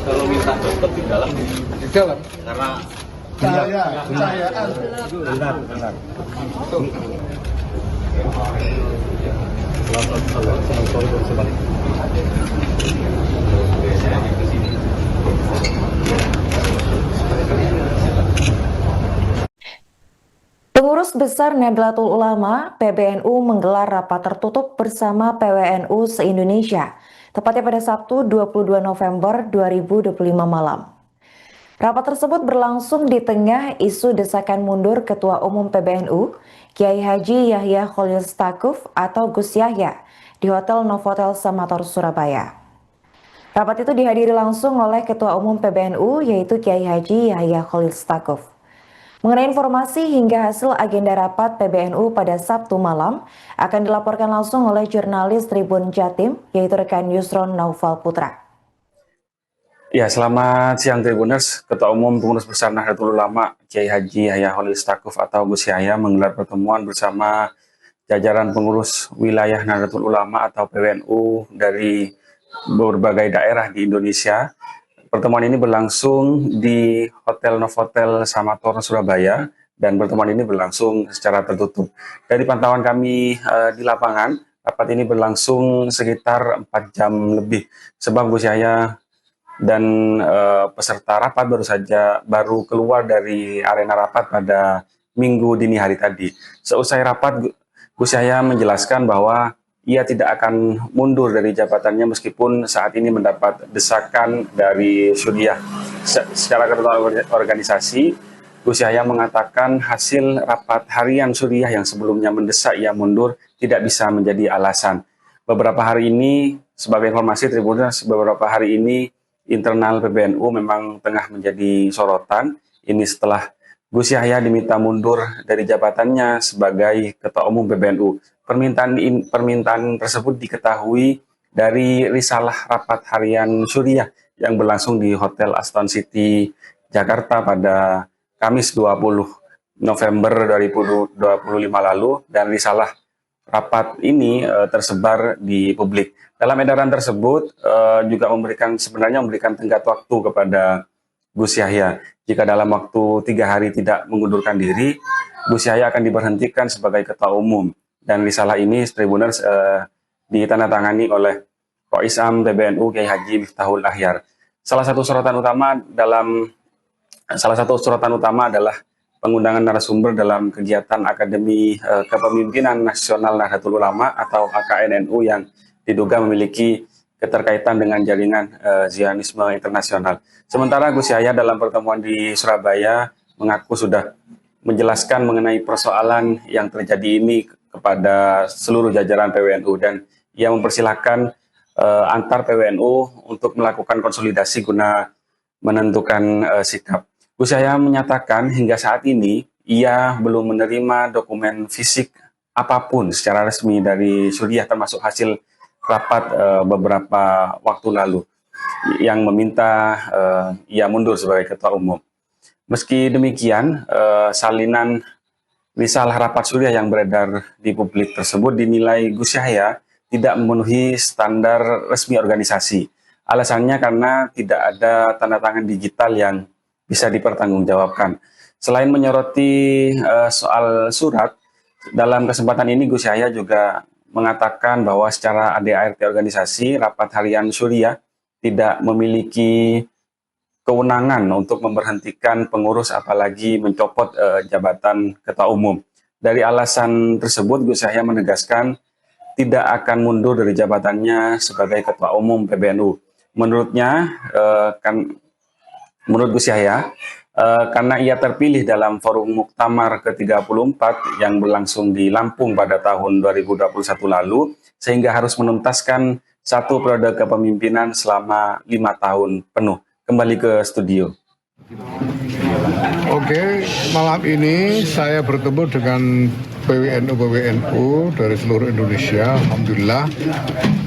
Kalau minta dokter di dalam, karena cahayaan. Benar. Pengurus Besar Nahdlatul Ulama (PBNU) menggelar rapat tertutup bersama PWNU se-Indonesia, tepatnya pada Sabtu 22 November 2025 malam. Rapat tersebut berlangsung di tengah isu desakan mundur Ketua Umum PBNU, Kiai Haji Yahya Khalil Stakuf atau Gus Yahya, di Hotel Novotel Samator, Surabaya. Rapat itu dihadiri langsung oleh Ketua Umum PBNU, yaitu Kiai Haji Yahya Khalil Stakuf. Mengenai informasi hingga hasil agenda rapat PBNU pada Sabtu malam akan dilaporkan langsung oleh jurnalis Tribun Jatim, yaitu rekan Yusron Naufal Putra. Ya, selamat siang Tribuners. Ketua Umum Pengurus Besar Nahdlatul Ulama Kiai Haji Yahya Khalil Stakuf atau Gus Yahya menggelar pertemuan bersama jajaran pengurus wilayah Nahdlatul Ulama atau PWNU dari berbagai daerah di Indonesia. Pertemuan ini berlangsung di Hotel Novotel Samator, Surabaya, dan pertemuan ini berlangsung secara tertutup. Dari pantauan kami di lapangan, rapat ini berlangsung sekitar 4 jam lebih, sebab Gus Yahya dan peserta rapat baru keluar dari arena rapat pada Minggu dini hari tadi. Seusai rapat, Gus Yahya menjelaskan bahwa ia tidak akan mundur dari jabatannya meskipun saat ini mendapat desakan dari Suriah. Secara ketua organisasi, Gus Yahya mengatakan hasil rapat harian Suriah yang sebelumnya mendesak ia mundur tidak bisa menjadi alasan. Beberapa hari ini, sebagai informasi Tribuners, beberapa hari ini internal PBNU memang tengah menjadi sorotan. Ini setelah Gus Yahya diminta mundur dari jabatannya sebagai Ketua Umum PBNU. Permintaan tersebut diketahui dari risalah rapat harian Suriah yang berlangsung di Hotel Aston City, Jakarta pada Kamis 20 November 2025 lalu, dan risalah rapat ini tersebar di publik. Dalam edaran tersebut juga sebenarnya memberikan tenggat waktu kepada Gus Yahya. Jika dalam waktu 3 hari tidak mengundurkan diri, Gus Yahya akan diberhentikan sebagai Ketua Umum. Dan risalah ini, Tribuners, ditandatangani oleh Rois Am PBNU Kiai Haji Miftahul Ahyar. Salah satu sorotan utama adalah pengundangan narasumber dalam kegiatan Akademi Kepemimpinan Nasional Nahdlatul Ulama atau AKNNU yang diduga memiliki keterkaitan dengan jaringan Zionisme internasional. Sementara Gus Yahya dalam pertemuan di Surabaya mengaku sudah menjelaskan mengenai persoalan yang terjadi ini kepada seluruh jajaran PWNU, dan ia mempersilahkan antar PWNU untuk melakukan konsolidasi guna menentukan sikap. Gus Yahya menyatakan hingga saat ini ia belum menerima dokumen fisik apapun secara resmi dari Suriah, termasuk hasil rapat beberapa waktu lalu yang meminta ia mundur sebagai Ketua Umum. Meski demikian, salinan risalah rapat Suriah yang beredar di publik tersebut dinilai Gus Yahya tidak memenuhi standar resmi organisasi. Alasannya karena tidak ada tanda tangan digital yang bisa dipertanggungjawabkan. Selain menyoroti soal surat, dalam kesempatan ini Gus Yahya juga mengatakan bahwa secara ADART organisasi, rapat harian Suriah tidak memiliki kewenangan untuk memberhentikan pengurus apalagi mencopot jabatan Ketua Umum. Dari alasan tersebut, Gus Yahya menegaskan tidak akan mundur dari jabatannya sebagai Ketua Umum PBNU. Menurut Gus Yahya, karena ia terpilih dalam forum Muktamar ke-34 yang berlangsung di Lampung pada tahun 2021 lalu, sehingga harus menuntaskan 1 periode kepemimpinan selama 5 tahun penuh. Kembali ke studio. Oke, malam ini saya bertemu dengan PWNU dari seluruh Indonesia, alhamdulillah,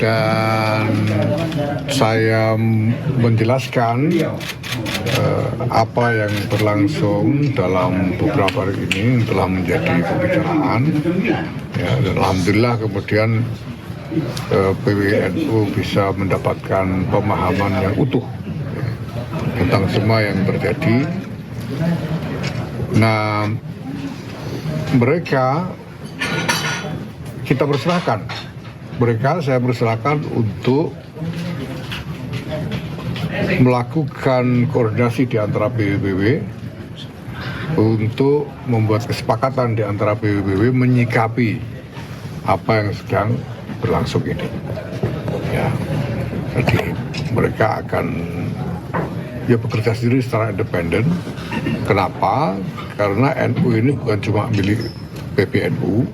dan saya menjelaskan apa yang berlangsung dalam beberapa hari ini telah menjadi pembicaraan, ya, dan alhamdulillah kemudian PWNU bisa mendapatkan pemahaman yang utuh tentang semua yang terjadi. Nah, saya persilahkan untuk melakukan koordinasi di antara PBBW untuk membuat kesepakatan di antara PBBW menyikapi apa yang sedang berlangsung ini. Ya, jadi mereka akan bekerja sendiri secara independen. Kenapa? Karena NU ini bukan cuma milik PBNU,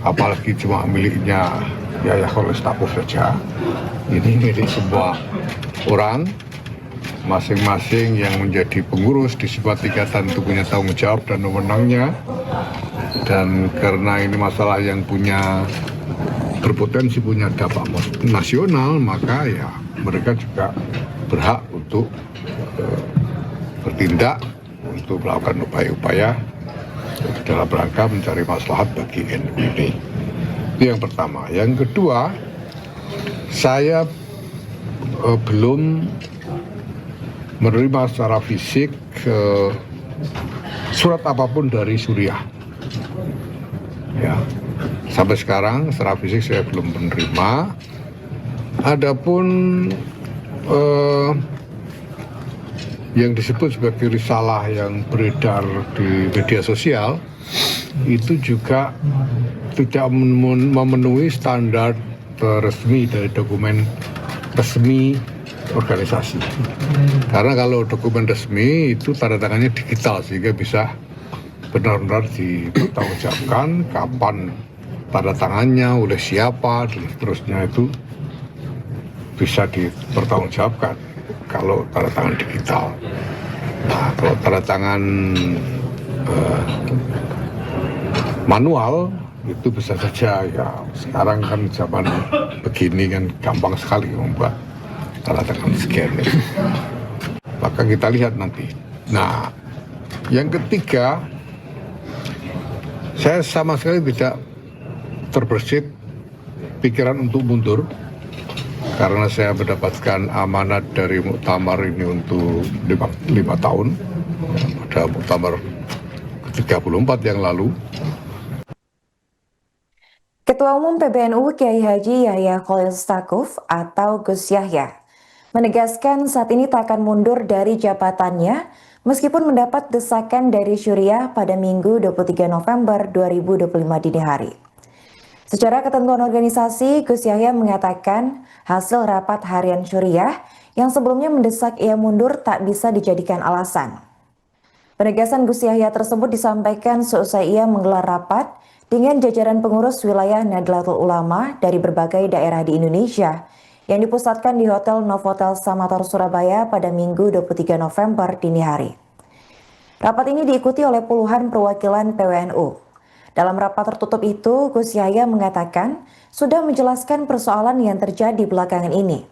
apalagi cuma miliknya Yahya Khalil Stakuf saja. Ini milik semua orang, masing-masing yang menjadi pengurus di sebuah tingkatan itu punya tanggung jawab dan wewenangnya. Dan karena ini masalah yang berpotensi punya dampak nasional, maka ya mereka juga berhak untuk bertindak, untuk melakukan upaya-upaya dalam rangka mencari maslahat bagi NU ini. Itu yang pertama. Yang kedua, saya belum menerima secara fisik surat apapun dari Suriah. Ya, sampai sekarang secara fisik saya belum menerima. Adapun yang disebut sebagai risalah yang beredar di media sosial itu juga tidak memenuhi standar resmi dari dokumen resmi organisasi. Karena kalau dokumen resmi itu tanda tangannya digital sehingga bisa benar-benar dipertanggungjawabkan kapan tanda tangannya, oleh siapa, dan seterusnya itu bisa dipertanggungjawabkan kalau tanda tangan digital. Nah, kalau tanda tangan manual itu bisa saja, ya sekarang kan zaman begini kan gampang sekali membuat tanda tangan scan. Maka kita lihat nanti. Nah, yang ketiga, saya sama sekali tidak terbersit pikiran untuk mundur karena saya mendapatkan amanat dari muktamar ini untuk 5 tahun pada muktamar ke-34 yang lalu. Ketua Umum PBNU Kiai Haji Yahya Khalil Stakuf atau Gus Yahya menegaskan saat ini tak akan mundur dari jabatannya meskipun mendapat desakan dari Syuriah pada Minggu 23 November 2025 dini hari. Secara ketentuan organisasi, Gus Yahya mengatakan hasil rapat harian Syuriah yang sebelumnya mendesak ia mundur tak bisa dijadikan alasan. Penegasan Gus Yahya tersebut disampaikan seusai ia menggelar rapat dengan jajaran pengurus wilayah Nahdlatul Ulama dari berbagai daerah di Indonesia yang dipusatkan di Hotel Novotel Samator Surabaya pada Minggu 23 November dini hari. Rapat ini diikuti oleh puluhan perwakilan PWNU. Dalam rapat tertutup itu, Gus Yahya mengatakan sudah menjelaskan persoalan yang terjadi belakangan ini.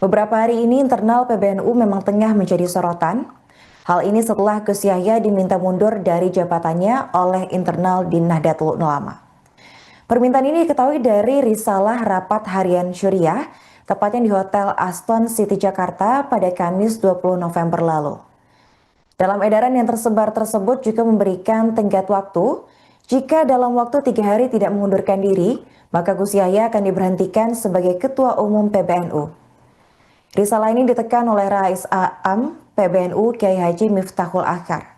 Beberapa hari ini internal PBNU memang tengah menjadi sorotan. Hal ini setelah Gus Yahya diminta mundur dari jabatannya oleh internal di Nahdlatul Ulama. Permintaan ini diketahui dari risalah rapat harian Syuriah, tepatnya di Hotel Aston City Jakarta pada Kamis 20 November lalu. Dalam edaran yang tersebar tersebut juga memberikan tenggat waktu, jika dalam waktu 3 hari tidak mengundurkan diri, maka Gus Yahya akan diberhentikan sebagai Ketua Umum PBNU. Risalah ini ditekan oleh Rais Am PBNU Kiai Haji Miftahul Akhar.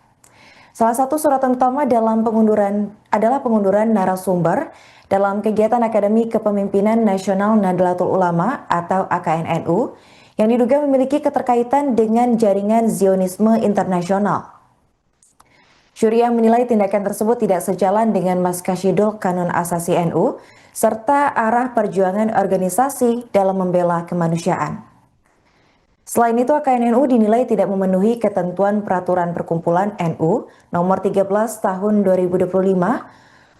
Salah satu suratan utama dalam pengunduran adalah pengunduran narasumber dalam kegiatan Akademi Kepemimpinan Nasional Nahdlatul Ulama atau AKNNU yang diduga memiliki keterkaitan dengan jaringan Zionisme internasional. Syuriah menilai tindakan tersebut tidak sejalan dengan Maskasyidul Kanun Asasi NU serta arah perjuangan organisasi dalam membela kemanusiaan. Selain itu, AKNNU dinilai tidak memenuhi ketentuan Peraturan Perkumpulan NU nomor 13 tahun 2025,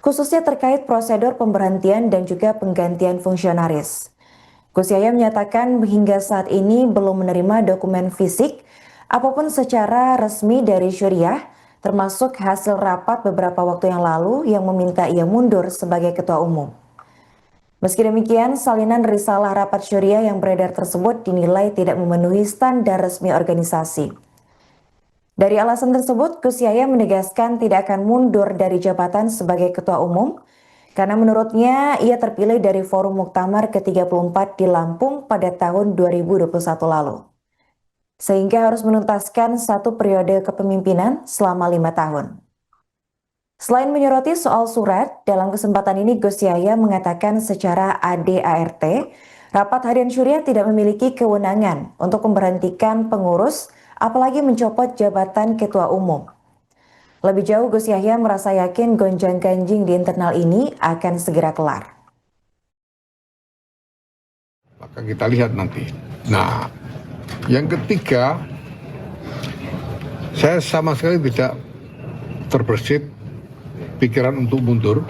khususnya terkait prosedur pemberhentian dan juga penggantian fungsionaris. Gus Yahya menyatakan hingga saat ini belum menerima dokumen fisik apapun secara resmi dari Syuriah, termasuk hasil rapat beberapa waktu yang lalu yang meminta ia mundur sebagai ketua umum. Meski demikian, salinan risalah rapat syuriah yang beredar tersebut dinilai tidak memenuhi standar resmi organisasi. Dari alasan tersebut, Gus Yahya menegaskan tidak akan mundur dari jabatan sebagai Ketua Umum, karena menurutnya ia terpilih dari Forum Muktamar ke-34 di Lampung pada tahun 2021 lalu. Sehingga harus menuntaskan satu periode kepemimpinan selama 5 tahun. Selain menyoroti soal surat, dalam kesempatan ini Gus Yahya mengatakan secara ADART, rapat harian syuriah tidak memiliki kewenangan untuk memberhentikan pengurus, apalagi mencopot jabatan ketua umum. Lebih jauh, Gus Yahya merasa yakin gonjang-ganjing di internal ini akan segera kelar. Maka kita lihat nanti. Nah, yang ketiga, saya sama sekali tidak terbersit pikiran untuk mundur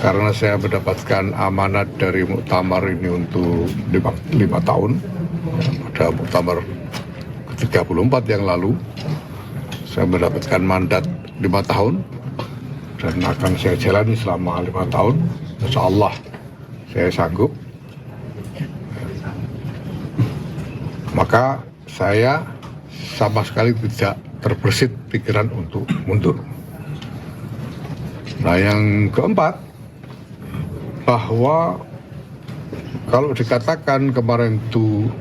karena saya mendapatkan amanat dari muktamar ini untuk 5 tahun. Ada muktamar ke-34 yang lalu saya mendapatkan mandat 5 tahun dan akan saya jalani selama 5 tahun. Insya Allah saya sanggup. Maka saya sama sekali tidak terbersit pikiran untuk mundur. Nah, yang keempat, bahwa kalau dikatakan kemarin itu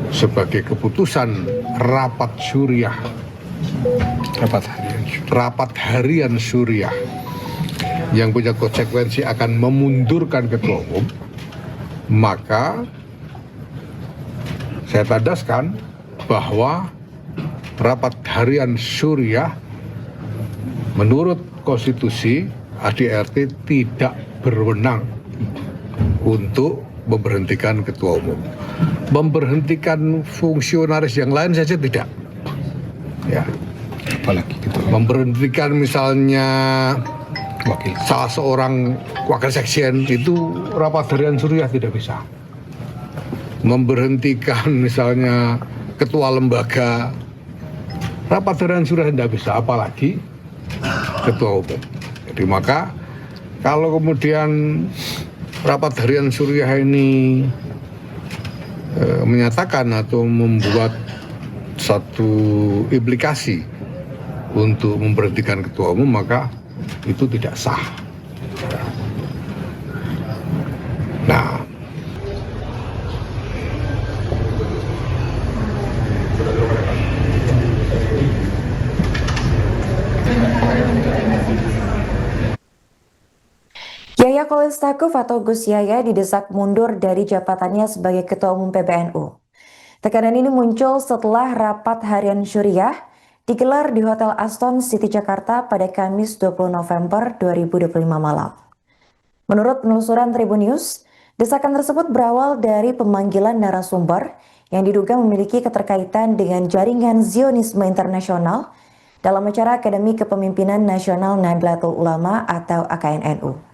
sebagai keputusan rapat syuriah, rapat harian syuriah yang punya konsekuensi akan memundurkan ketua umum, maka saya tandaskan bahwa rapat harian syuriah menurut konstitusi ADART tidak berwenang untuk memberhentikan ketua umum. Memberhentikan fungsionaris yang lain saja tidak. Ya. Apalagi gitu. Memberhentikan misalnya salah seorang wakil sekjen itu rapat harian syuriah tidak bisa. Memberhentikan misalnya ketua lembaga rapat harian syuriah tidak bisa, apalagi ketua umum. Jadi maka kalau kemudian rapat harian syuriah ini menyatakan atau membuat satu implikasi untuk memberhentikan ketua umum, maka itu tidak sah. Nah, Yahya Khalil Stakuf atau Gus Yahya didesak mundur dari jabatannya sebagai Ketua Umum PBNU. Tekanan ini muncul setelah rapat harian syuriah digelar di Hotel Aston City Jakarta pada Kamis 20 November 2025 malam. Menurut penelusuran Tribun News, desakan tersebut berawal dari pemanggilan narasumber yang diduga memiliki keterkaitan dengan jaringan Zionisme internasional dalam acara Akademi Kepemimpinan Nasional Nahdlatul Ulama atau AKNNU.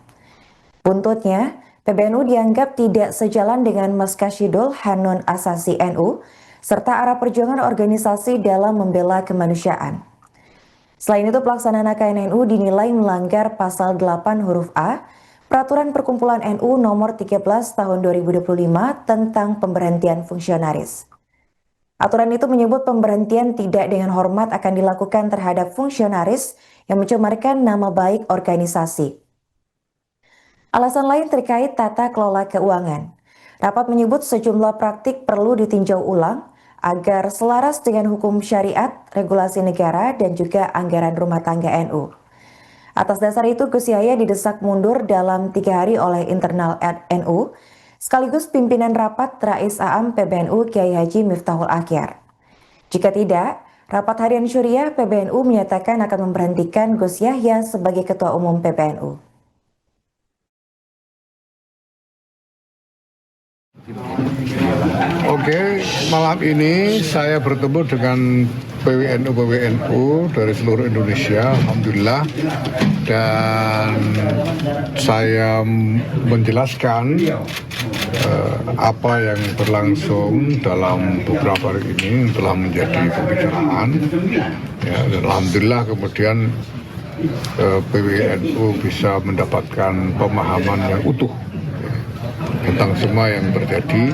Buntutnya, PBNU dianggap tidak sejalan dengan Maskasyidul Hanun Asasi NU, serta arah perjuangan organisasi dalam membela kemanusiaan. Selain itu, pelaksanaan AKNNU dinilai melanggar pasal 8 huruf A, Peraturan Perkumpulan NU nomor 13 tahun 2025 tentang pemberhentian fungsionaris. Aturan itu menyebut pemberhentian tidak dengan hormat akan dilakukan terhadap fungsionaris yang mencemarkan nama baik organisasi. Alasan lain terkait tata kelola keuangan. Rapat menyebut sejumlah praktik perlu ditinjau ulang agar selaras dengan hukum syariat, regulasi negara, dan juga anggaran rumah tangga NU. Atas dasar itu, Gus Yahya didesak mundur dalam 3 hari oleh internal NU, sekaligus pimpinan rapat Rais Am PBNU Kiai Haji Miftahul Akhyar. Jika tidak, rapat harian syuriah PBNU menyatakan akan memberhentikan Gus Yahya sebagai Ketua Umum PBNU. Oke, malam ini saya bertemu dengan PWNU dari seluruh Indonesia, alhamdulillah, dan saya menjelaskan apa yang berlangsung dalam beberapa hari ini telah menjadi pembicaraan. Ya, dan alhamdulillah kemudian PWNU bisa mendapatkan pemahaman yang utuh tentang semua yang terjadi.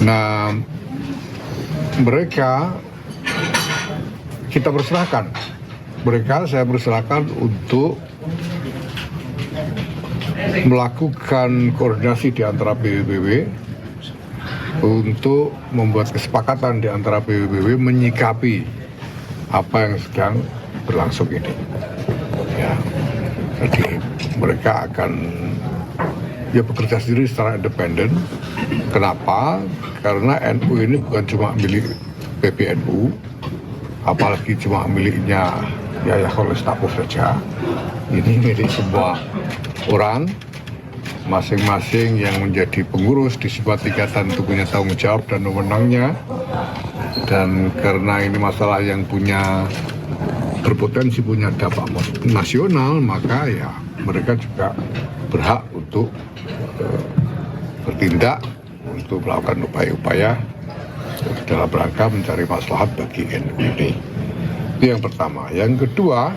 Nah, mereka saya persilahkan untuk melakukan koordinasi di antara PBBW untuk membuat kesepakatan di antara PBBW menyikapi apa yang sedang berlangsung ini. Ya, jadi mereka akan bekerja sendiri secara independen. Kenapa? Karena NU ini bukan cuma milik PBNU, apalagi cuma miliknya Yahya Khalil Stakuf saja. Ini milik semua orang, masing-masing yang menjadi pengurus di sebuah tingkatan itu punya tanggung jawab dan wewenangnya. Dan karena ini masalah yang berpotensi punya dampak nasional, maka ya mereka juga berhak untuk bertindak, untuk melakukan upaya-upaya dalam rangka mencari maslahat bagi NU ini. Itu yang pertama. Yang kedua,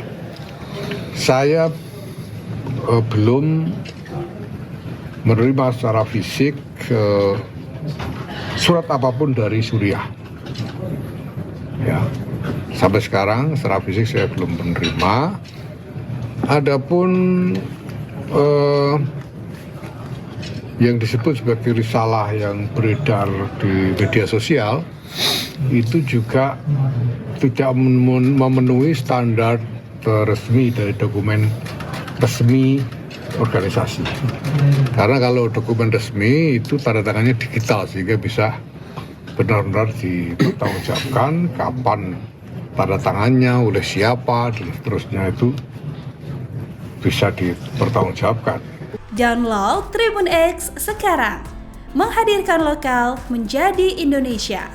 saya belum menerima secara fisik surat apapun dari Suriah. Ya, sampai sekarang secara fisik saya belum menerima. Adapun yang disebut sebagai risalah yang beredar di media sosial itu juga tidak memenuhi standar resmi dari dokumen resmi organisasi. Karena kalau dokumen resmi itu tanda tangannya digital sehingga bisa benar-benar dipertanggungjawabkan kapan tanda tangannya, oleh siapa, dan seterusnya itu bisa dipertanggungjawabkan. Download Tribun X sekarang, menghadirkan lokal menjadi Indonesia.